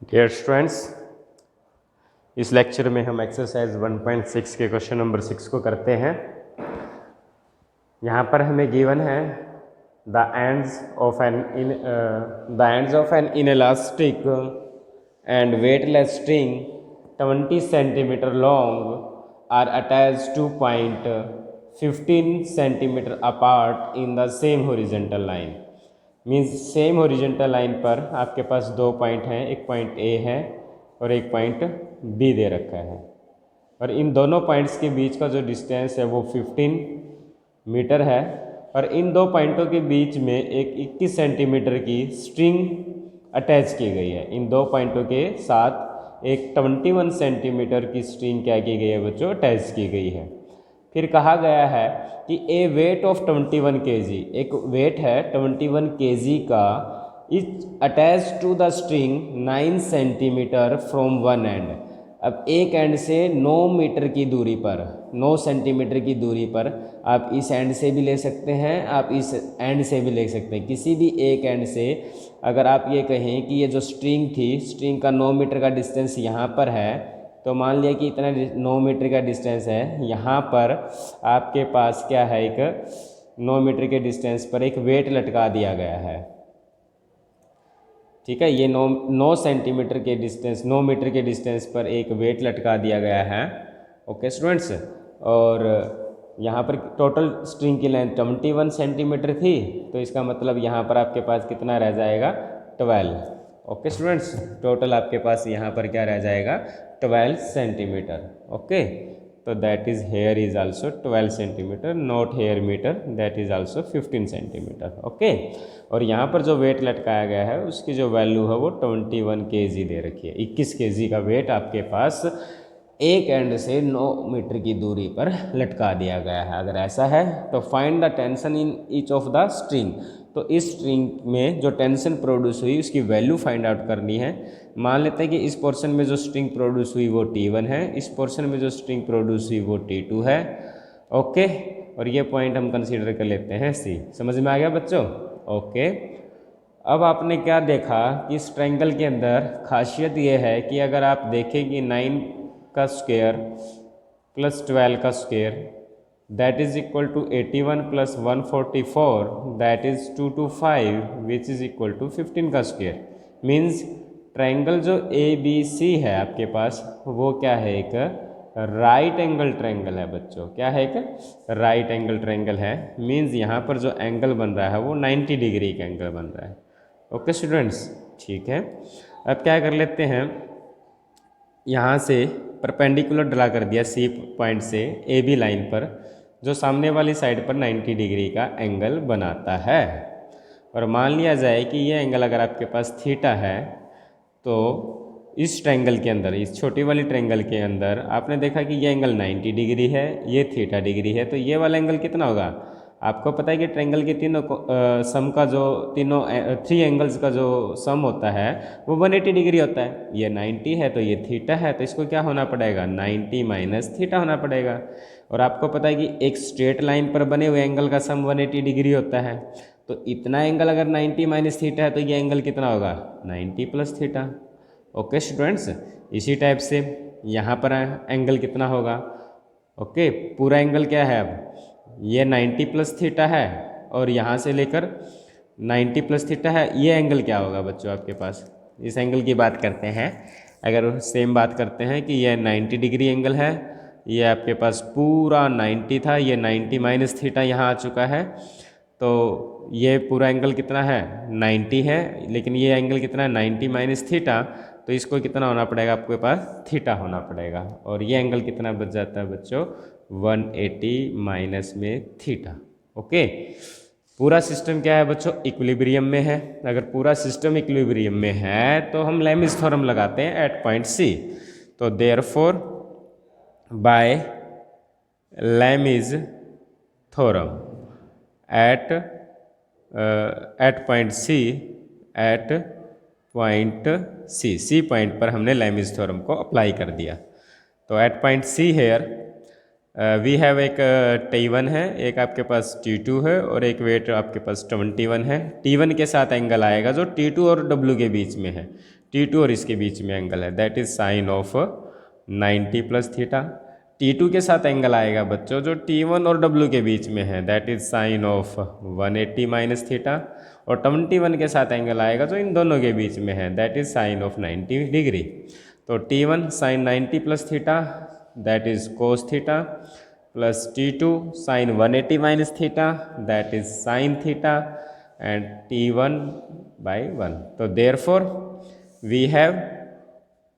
Dear students, इस lecture में हम एक्सरसाइज 1.6 के क्वेश्चन नंबर 6 को करते हैं। यहाँ पर हमें गिवन है the ends of an inelastic and weightless string 20 centimetre long are attached to point 15 centimetre apart in the same horizontal line. Means same horizontal line पर आपके पास दो पॉइंट हैं, एक पॉइंट ए है और एक पॉइंट बी दे रखा है, और इन दोनों पॉइंट्स के बीच का जो डिस्टेंस है वो 15 मीटर है, और इन दो पॉइंटों के बीच में एक 21 सेंटीमीटर की स्ट्रिंग अटैच की गई है। इन दो पॉइंटों के साथ एक 21 सेंटीमीटर की स्ट्रिंग क्या की गई है बच्चों, अटैच की गई है। फिर कहा गया है कि ए वेट ऑफ 21 kg, एक वेट है 21 kg का, is attach to the string 9 centimetre from one end. अब एक एंड से 9 मीटर की दूरी पर, 9 सेंटीमीटर की दूरी पर, आप इस एंड से भी ले सकते हैं, आप इस एंड से भी ले सकते हैं। किसी भी एक एंड से अगर आप ये कहें कि ये जो स्ट्रिंग थी, स्ट्रिंग का 9 मीटर का डिस्टेंस यहाँ पर है, तो मान लिया कि इतना 9 मीटर का डिस्टेंस है, यहाँ पर आपके पास क्या है, एक 9 मीटर के डिस्टेंस पर एक वेट लटका दिया गया है। ठीक है, ये 9 सेंटीमीटर के डिस्टेंस, 9 मीटर के डिस्टेंस पर एक वेट लटका दिया गया है। ओके स्टूडेंट्स, और यहाँ पर टोटल स्ट्रिंग की लेंथ 21 सेंटीमीटर थी, तो इसका मतलब यहाँ पर आपके पास कितना रह जाएगा, 12। ओके स्टूडेंट्स, टोटल आपके पास यहाँ पर क्या रह जाएगा, 12 सेंटीमीटर। ओके, तो that is here is also 12 centimetre, not here metre, that is also 15 centimetre. Okay, और यहाँ पर जो वेट लटकाया गया है उसकी जो वैल्यू है वो 21 kg दे रखी है। 21 kg का वेट आपके पास एक एंड से 9 मीटर की दूरी पर लटका दिया गया है। अगर ऐसा है तो find the tension in each of the string, तो इस स्ट्रिंग में जो टेंशन प्रोड्यूस हुई उसकी वैल्यू फाइंड आउट करनी है। मान लेते हैं कि इस पोर्शन में जो स्ट्रिंग प्रोड्यूस हुई वो T1 है, इस पोर्शन में जो स्ट्रिंग प्रोड्यूस हुई वो T2 है। ओके, और ये पॉइंट हम कंसीडर कर लेते हैं C। समझ में आ गया बच्चों? ओके, अब आपने क्या देखा कि इस ट्रायंगल के अंदर खासियत ये है कि अगर आप देखें कि 9 का स्क्वायर प्लस 12 का square that is equal to 81 plus 144 that is 225 which is equal to 15 का स्क्वायर। मीन्स ट्रायंगल जो ABC है आपके पास वो क्या है, एक राइट एंगल ट्रायंगल है बच्चों। क्या है, एक राइट एंगल ट्रायंगल है। मीन्स यहाँ पर जो एंगल बन रहा है वो 90 डिग्री का एंगल बन रहा है। ओके स्टूडेंट्स, ठीक है। अब क्या कर लेते हैं, यहाँ से परपेंडिकुलर ड्रा कर दिया C पॉइंट से AB लाइन पर, जो सामने वाली साइड पर 90 डिग्री का एंगल बनाता है। और मान लिया जाए कि ये एंगल अगर आपके पास थीटा है, तो इस ट्रायंगल के अंदर, इस छोटी वाली ट्रायंगल के अंदर आपने देखा कि ये एंगल 90 डिग्री है, ये थीटा डिग्री है, तो ये वाला एंगल कितना होगा? आपको पता है कि ट्रायंगल के तीनों सम का जो तीनों 3 एंगल्स का जो सम होता है वो 180 डिग्री होता है। ये 90 है तो ये थीटा है, तो इसको क्या होना पड़ेगा, 90 माइनस थीटा होना पड़ेगा। और आपको पता है कि एक स्ट्रेट लाइन पर बने हुए एंगल का सम 180 डिग्री होता है, तो इतना एंगल अगर 90 माइनस थीटा है तो ये एंगल कितना होगा, 90 प्लस थीटा। ओके स्टूडेंट्स, इसी टाइप से यहाँ पर एंगल कितना होगा। ओके, पूरा एंगल क्या है, अब ये 90 प्लस थीटा है और यहाँ से लेकर 90 प्लस थीटा है। ये एंगल क्या होगा बच्चों आपके पास, इस एंगल की बात करते हैं। अगर सेम बात करते हैं कि ये 90 डिग्री एंगल है, ये आपके पास पूरा 90 था, ये 90 माइनस थीटा यहाँ आ चुका है, तो ये पूरा एंगल कितना है, 90 है, लेकिन ये एंगल कितना है, 90 माइनस थीटा, तो इसको कितना होना पड़ेगा आपके पास, थीटा होना पड़ेगा। और ये एंगल कितना बच जाता है बच्चों, 180 माइनस में थीटा। ओके, पूरा सिस्टम क्या है बच्चों, इक्विलिब्रियम में है। अगर पूरा सिस्टम इक्विलिब्रियम में है तो हम लेमिस थ्योरम लगाते हैं एट पॉइंट C। तो therefore by Lami's theorem at point C, at point C point पर हमने लेमिस थ्योरम को अप्लाई कर दिया। तो at point C here we have एक T1 है, एक आपके पास T2 है और एक वेट आपके पास 21 है। T1 के साथ एंगल आएगा जो T2 और W के बीच में है, T2 और इसके बीच में एंगल है, that is sine of 90 plus theta. T2 के साथ एंगल आएगा बच्चों जो T1 और W के बीच में है, that is sine of 180 minus theta. और 21 के साथ एंगल आएगा जो इन दोनों के बीच में है, that is sine of 90 degree. तो T1 sine 90 plus theta, that is cos theta, plus T2 sine 180 minus theta, that is sine theta, and T1 by 1। तो therefore we have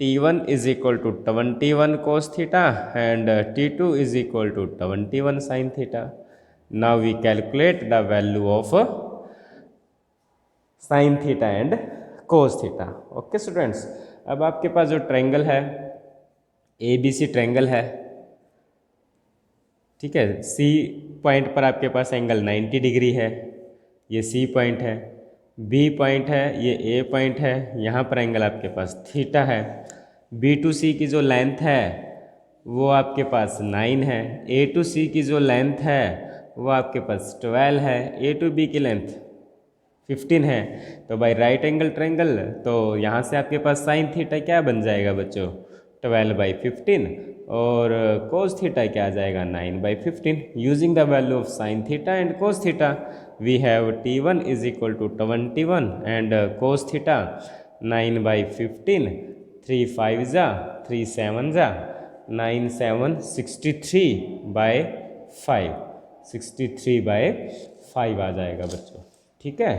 T1 is equal to 21 cos theta and T2 is equal to 21 sin theta. Now we calculate the value of sin theta and cos theta. Okay students, अब आपके पास जो triangle है ABC triangle है, ठीक है, C point पर आपके पास angle 90 degree है, ये C पॉइंट है, B पॉइंट है, ये A पॉइंट है, यहाँ पर एंगल आपके पास थीटा है। B टू C की जो लेंथ है वो आपके पास 9 है, A टू C की जो लेंथ है वो आपके पास 12 है, A टू B की लेंथ 15 है। तो बाय राइट एंगल ट्रायंगल तो यहाँ से आपके पास साइन थीटा क्या बन जाएगा बच्चों, 12/15, और कोस थीटा क्या आ जाएगा, 9/15। Using the value of sine theta and cos theta we have T1 is equal to 21 and cos theta 9/15, 3 5 जा 3 7 जा 9 7 63/5, 63/5 आ जाएगा बच्चों, ठीक है।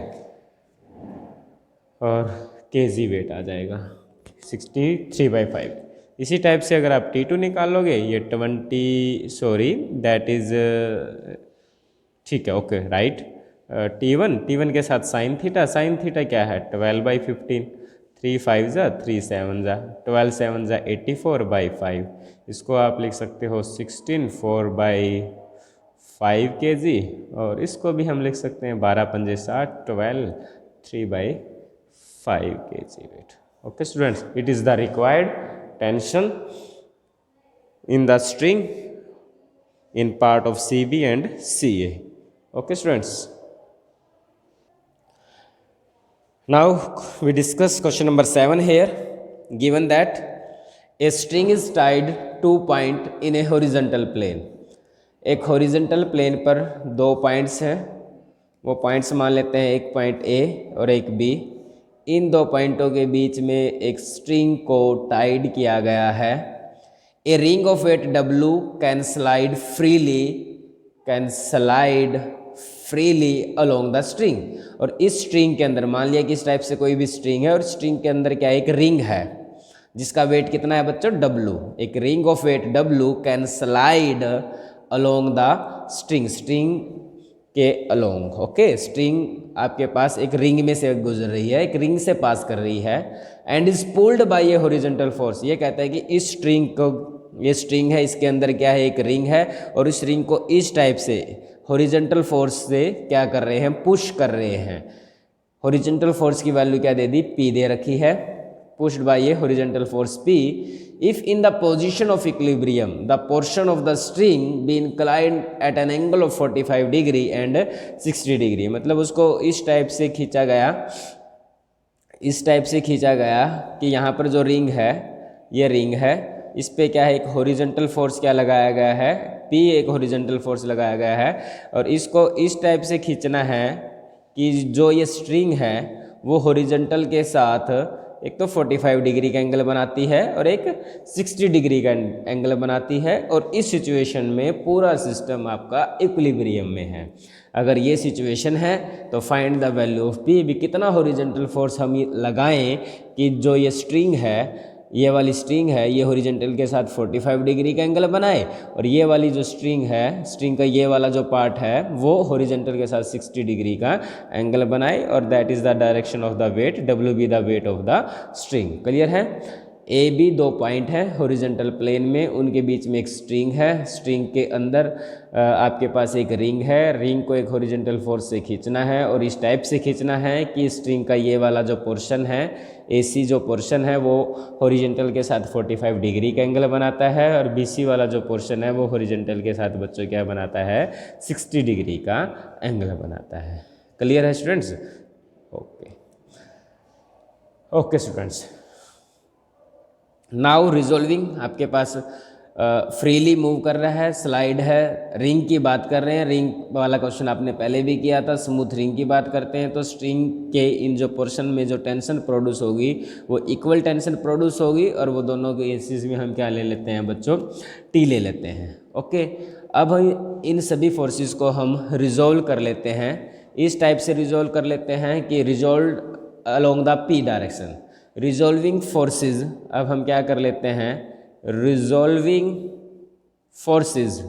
और केजी वेट आ जाएगा 63/5। इसी टाइप से अगर आप T2 निकालोगे ये 20 दैट इज़ ठीक है, ओके राइट। T1 के साथ साइन थीटा क्या है, 12/15, 3 5 जा 3 7 जा 12 7 जा 84/5। इसको आप लिख सकते हो 16/4/5 kg, और इसको भी हम लिख सकते हैं 12 पंजे 60, 12 3/5 kg वेट। Okay students, it is the required tension in the string in part of CB and CA. Okay students, now we discuss question number 7 here. Given that a string is tied to point in a horizontal plane, एक horizontal plane पर दो points हैं, वो points मान लेते हैं एक point A और एक B। इन दो पॉइंटों के बीच में एक स्ट्रिंग को टाइड किया गया है। A ring of weight W can slide freely along the string। और इस स्ट्रिंग के अंदर मान लिया कि इस टाइप से कोई भी स्ट्रिंग है और स्ट्रिंग के अंदर क्या एक रिंग है जिसका वेट कितना है बच्चों, W। एक ring of weight W can slide along the string के अलोंग। ओके, स्ट्रिंग आपके पास एक रिंग में से गुजर रही है, एक रिंग से पास कर रही है, and is pulled bye a horizontal force. ये कहता है कि इस स्ट्रिंग को, ये स्ट्रिंग है, इसके अंदर क्या है, एक रिंग है, और इस रिंग को इस टाइप से हॉरिजॉन्टल फोर्स से क्या कर रहे हैं, पुश कर रहे हैं। हॉरिजॉन्टल फोर्स की वैल्यू क्या दे दी, P दे रखी है, pushed by a horizontal force P। If in the position of equilibrium the portion of the string be inclined at an angle of 45 degree and 60 degree. मतलब उसको इस टाइप से खींचा गया, इस टाइप से खींचा गया कि यहाँ पर जो रिंग है, ये रिंग है, इस पे क्या है, एक हॉरिजॉन्टल फोर्स क्या लगाया गया है, P एक हॉरिजॉन्टल फोर्स लगाया गया है, और इसको इस टाइप से खींचना है कि जो ये स्ट्रिंग है वो हॉरिजॉन्टल के साथ एक तो 45 डिग्री का एंगल बनाती है और एक 60 डिग्री का एंगल बनाती है, और इस सिचुएशन में पूरा सिस्टम आपका इक्विलिब्रियम में है। अगर ये सिचुएशन है तो find the value of P। भी कितना हॉरिजॉन्टल फोर्स हम लगाएं कि जो ये स्ट्रिंग है, ये वाली स्ट्रिंग है, ये हॉरिजॉन्टल के साथ 45 डिग्री का एंगल बनाए, और ये वाली जो स्ट्रिंग है, स्ट्रिंग का ये वाला जो पार्ट है वो हॉरिजॉन्टल के साथ 60 डिग्री का एंगल बनाए, और that is the direction of the weight, W be the weight of the string. Clear है। ए बी दो पॉइंट है हॉरिजॉन्टल प्लेन में, उनके बीच में एक स्ट्रिंग है, स्ट्रिंग के अंदर आपके पास एक रिंग है, रिंग को एक हॉरिजॉन्टल फोर्स से खींचना है और इस टाइप से खींचना है कि स्ट्रिंग का ये वाला जो पोर्शन है, AC जो पोर्शन है वो हॉरिजॉन्टल के साथ 45 डिग्री का एंगल बनाता है और BC वाला जो पोर्शन है वो हॉरिजॉन्टल के साथ बच्चों क्या बनाता है, 60 डिग्री का एंगल बनाता है। क्लियर है students? Okay okay students, now resolving आपके पास फ्रीली मूव कर रहा है, स्लाइड है, रिंग की बात कर रहे हैं, रिंग वाला क्वेश्चन आपने पहले भी किया था, स्मूथ रिंग की बात करते हैं तो स्ट्रिंग के इन जो पोर्शन में जो टेंशन प्रोड्यूस होगी वो इक्वल टेंशन प्रोड्यूस होगी और वो दोनों के केसेस में हम क्या ले लेते हैं बच्चों, T ले लेते हैं। ओके, अब हम इन सभी फोर्सेस को हम रिजोल्व कर लेते हैं, इस टाइप से रिजोल्व कर लेते हैं कि resolve along the P direction. Resolving forces, अब हम क्या कर लेते हैं, resolving forces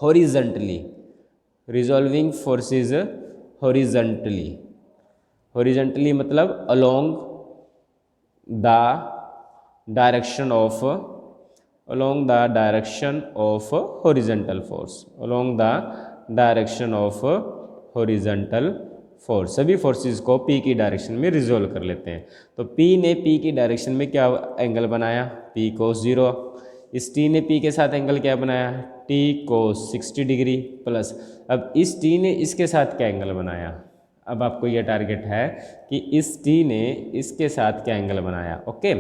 horizontally, resolving forces horizontally मतलब along the direction of horizontal force, along the direction of horizontal force. सभी फोर्सेस को P की डायरेक्शन में रिजोल्व कर लेते हैं। तो P ने P की डायरेक्शन में क्या एंगल बनाया, P cos 0। इस T ने P के साथ एंगल क्या बनाया, T cos 60 डिग्री प्लस, अब इस T ने इसके साथ क्या एंगल बनाया, अब आपको यह टारगेट है कि इस T ने इसके साथ क्या एंगल बनाया। ओके,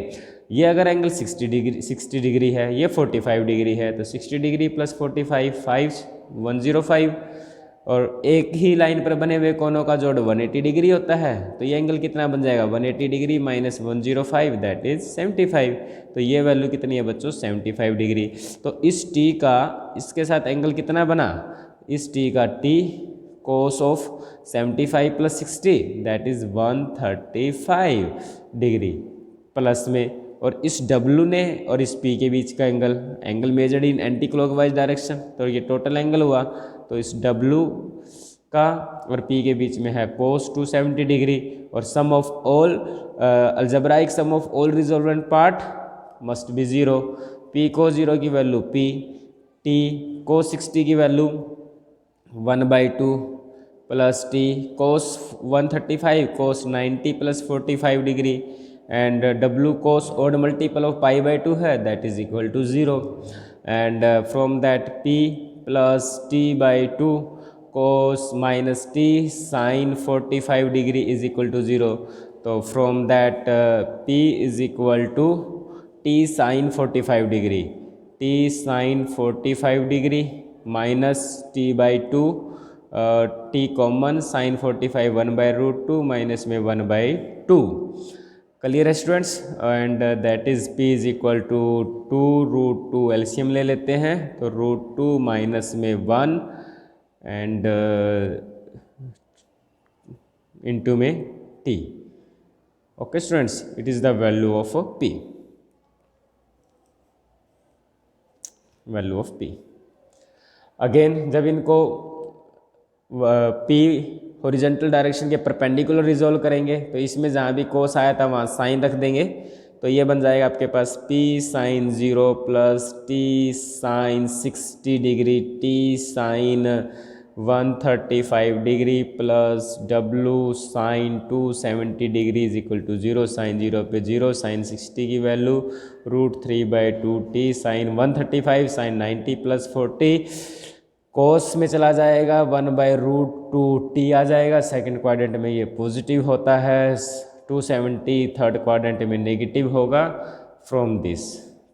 ये अगर एंगल 60 डिग्री है, ये 45 डिग्री है, तो 60 डिग्री प्लस 45 105 और एक ही लाइन पर बने हुए कोनों का जोड़ 180 डिग्री होता है, तो ये एंगल कितना बन जाएगा, 180 डिग्री माइनस 105 दैट इज 75। तो ये वैल्यू कितनी है बच्चों, 75 डिग्री। तो इस T का इसके साथ एंगल कितना बना, इस T का T cos of 75 plus 60 that is 135 degree plus में, और इस W ने और इस P के बीच का angle measured in anti clockwise direction, तो ये टोटल एंगल हुआ। तो इस W का और P के बीच में है cos 270 डिग्री, और sum of all algebraic sum of all resolvent part must be 0। P cos 0 की वैल्यू P, T cos 60 की value 1/2 plus T cos 135 cos 90 plus 45 degree and W cos odd multiple of pi/2 है that is equal to 0 and from that P plus T/2 cos minus T sin 45 degree is equal to 0। तो from that P is equal to T sin 45 degree, T sin 45 degree minus T/2 T common sin 45 1/√2 minus में 1/2। Clear है students? And that is P is equal to 2√2, LCM ले लेते हैं तो √2 minus में 1 and into में T। Okay students, it is the value of P, value of P। Again जब इनको P हॉरिजॉन्टल डायरेक्शन के परपेंडिकुलर रिजोल्व करेंगे तो इसमें जहाँ भी कोस आया था वहाँ साइन रख देंगे, तो ये बन जाएगा आपके पास P sin 0 plus T sin 60 degree, T sin 135 degree plus W sin 270 degree is equal to 0। Sine 0 पे 0, साइन 60 की value √3/2 T sin 135 sin 90 plus 40 cos में चला जाएगा 1/√2 T आ जाएगा। सेकंड क्वाड्रेंट में ये पॉजिटिव होता है, 270 थर्ड क्वाड्रेंट में नेगेटिव होगा फ्रॉम दिस।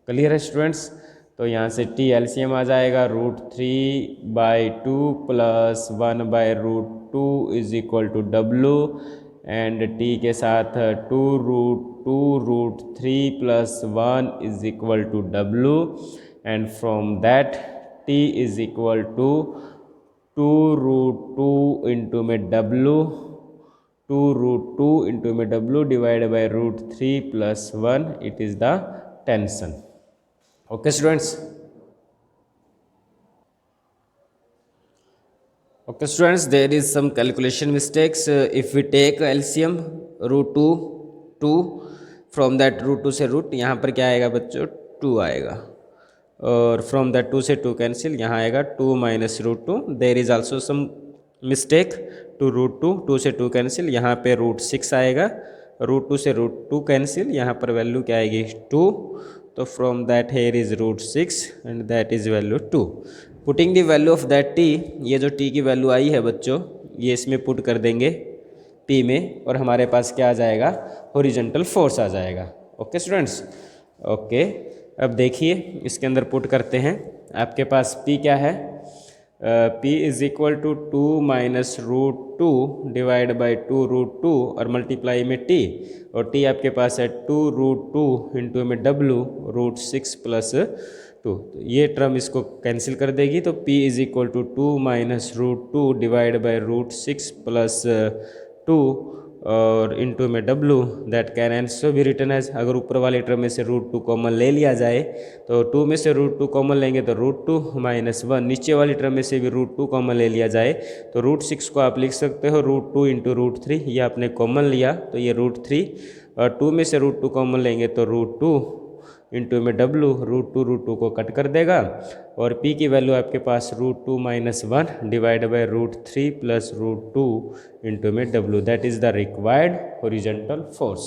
क्लियर है स्टूडेंट्स? तो यहाँ से T एलसीएम आ जाएगा √3/2 plus 1/√2 is equal to W and T के साथ 2√3 plus 1 is equal to W and from that T is equal to 2√2 into में W, 2√2 इंटू में W divide by √3 plus 1, it is the tension. Okay students? Okay students, there is some calculation mistakes. If we take LCM √2 2, from that root 2 से root, यहाँ पर क्या आएगा बच्चों 2 आएगा, और फ्रॉम दैट 2 से 2 कैंसिल, यहाँ आएगा 2 minus root 2, there is also some mistake two root 2, 2 से 2 कैंसिल, यहाँ पे रूट 6 आएगा, रूट 2 से रूट 2 कैंसिल, यहाँ पर वैल्यू क्या आएगी 2, तो from that here is root 6 and that is value 2। Putting the value of that T, ये जो टी की वैल्यू आई है बच्चों, ये इसमें पुट कर देंगे पी में, और हमारे पास क्या आ जाएगा हॉरिजॉन्टल फोर्स आ जाएगा। ओके स्टूडेंट्स, ओके अब देखिए इसके अंदर पुट करते हैं। आपके पास पी क्या है, P is equal to 2 minus root 2 divide by 2 root 2 और मल्टीप्लाई में टी, और टी आपके पास है 2 रूट 2 इंटू में डब्लू रूट 6 प्लस 2, तो ये टर्म इसको कैंसिल कर देगी, तो p is equal to 2 minus root 2 divide by root 6 plus 2 और इंटू में w, दैट कैन आल्सो भी रिटर्न एज, अगर ऊपर वाले टर्म में से रूट 2 कॉमन ले लिया जाए तो 2 में से रूट 2 कॉमन लेंगे तो रूट 2 माइनस 1, नीचे वाली टर्म में से भी रूट 2 कॉमन ले लिया जाए तो रूट 6 को आप लिख सकते हो रूट 2 इंटू रूट 3, ये आपने कॉमन लिया तो ये रूट 3, और 2 में से रूट 2 कॉमन लेंगे तो रूट 2 इंटू में w, रूट 2 को कट कर देगा, और p की वैल्यू आपके पास root 2 minus 1 divide by root 3 plus root 2 into में w, that is the required horizontal force.